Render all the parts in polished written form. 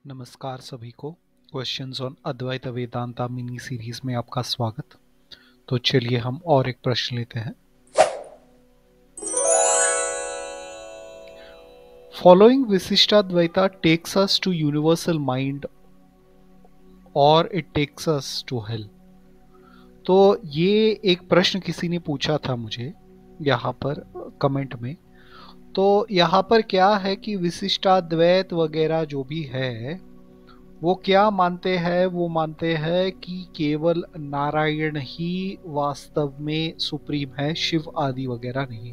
नमस्कार सभी को। Questions on Advaita Vedanta mini series में आपका स्वागत। तो चलिए हम और एक प्रश्न लेते हैं। Following Vishishtadvaita takes us to universal mind और it takes us to hell. तो ये एक प्रश्न किसी ने पूछा था मुझे यहाँ पर कमेंट में। तो यहाँ पर क्या है कि विशिष्टाद्वैत वगैरह जो भी है वो क्या मानते हैं, वो मानते हैं कि केवल नारायण ही वास्तव में सुप्रीम है, शिव आदि वगैरह नहीं।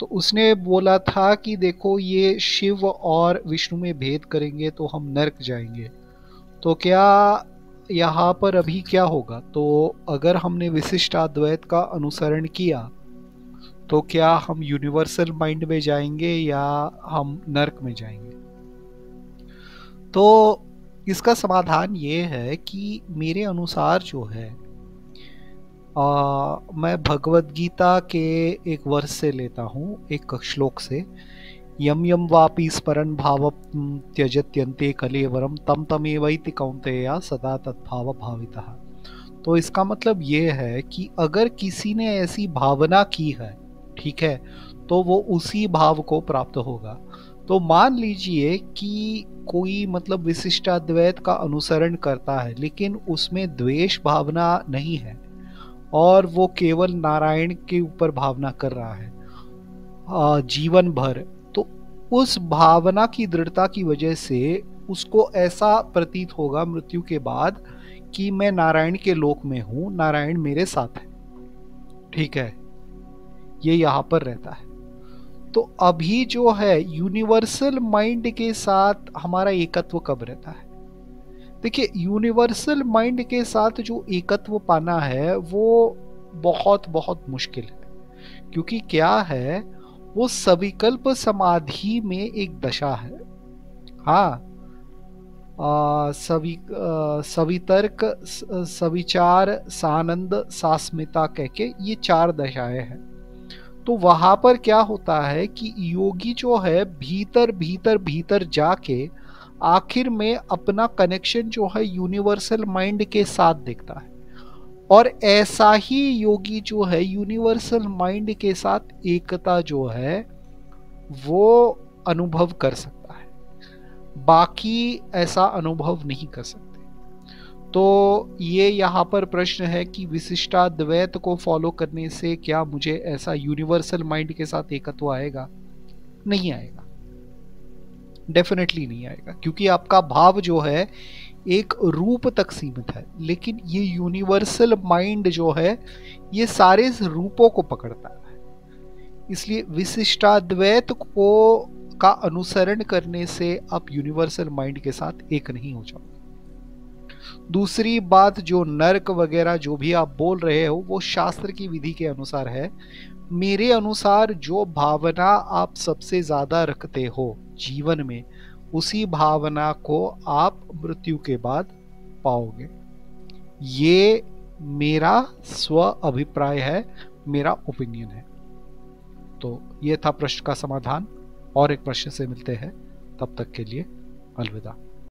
तो उसने बोला था कि देखो ये शिव और विष्णु में भेद करेंगे तो हम नरक जाएंगे। तो क्या यहाँ पर अभी क्या होगा, तो अगर हमने विशिष्ट अद्वैत का अनुसरण किया तो क्या हम यूनिवर्सल माइंड में जाएंगे या हम नरक में जाएंगे। तो इसका समाधान ये है कि मेरे अनुसार जो है मैं भगवत गीता के एक वर्ष से लेता हूँ, एक श्लोक से। यम यम वापि स्मरन् भाव त्यजत्यन्ते कलेवरम तम तमेवैति कौन्तेय सदा तद्भाव भावितः। तो इसका मतलब ये है कि अगर किसी ने ऐसी भावना की है, ठीक है, तो वो उसी भाव को प्राप्त होगा। तो मान लीजिए कि कोई मतलब विशिष्टाद्वैत का अनुसरण करता है लेकिन उसमें द्वेष भावना नहीं है और वो केवल नारायण के ऊपर भावना कर रहा है जीवन भर, तो उस भावना की दृढ़ता की वजह से उसको ऐसा प्रतीत होगा मृत्यु के बाद कि मैं नारायण के लोक में हूं, नारायण मेरे साथ है, ठीक है, ये यहां पर रहता है। तो अभी जो है यूनिवर्सल माइंड के साथ हमारा एकत्व कब रहता है। देखिए यूनिवर्सल माइंड के साथ जो एकत्व पाना है वो बहुत बहुत मुश्किल है, क्योंकि क्या है, वो सविकल्प समाधि में एक दशा है। हाँ, सवितर्क, सविचार, सानंद, सास्मिता कह के ये 4 दशाएं हैं। तो वहां पर क्या होता है कि योगी जो है भीतर भीतर भीतर जाके आखिर में अपना कनेक्शन जो है यूनिवर्सल माइंड के साथ देखता है, और ऐसा ही योगी जो है यूनिवर्सल माइंड के साथ एकता जो है वो अनुभव कर सकता है, बाकी ऐसा अनुभव नहीं कर सकते। तो ये यहाँ पर प्रश्न है कि विशिष्टाद्वैत को फॉलो करने से क्या मुझे ऐसा यूनिवर्सल माइंड के साथ एकत्व आएगा? नहीं आएगा, डेफिनेटली नहीं आएगा, क्योंकि आपका भाव जो है एक रूप तक सीमित है, लेकिन ये यूनिवर्सल माइंड जो है ये सारे रूपों को पकड़ता है। इसलिए विशिष्टाद्वैत को का अनुसरण करने से आप यूनिवर्सल माइंड के साथ एक नहीं हो जाओगे। दूसरी बात, जो नर्क वगैरह जो भी आप बोल रहे हो वो शास्त्र की विधि के अनुसार है। मेरे अनुसार जो भावना आप सबसे ज्यादा रखते हो जीवन में, उसी भावना को आप मृत्यु के बाद पाओगे। ये मेरा स्व अभिप्राय है, मेरा ओपिनियन है। तो ये था प्रश्न का समाधान। और एक प्रश्न से मिलते हैं, तब तक के लिए अलविदा।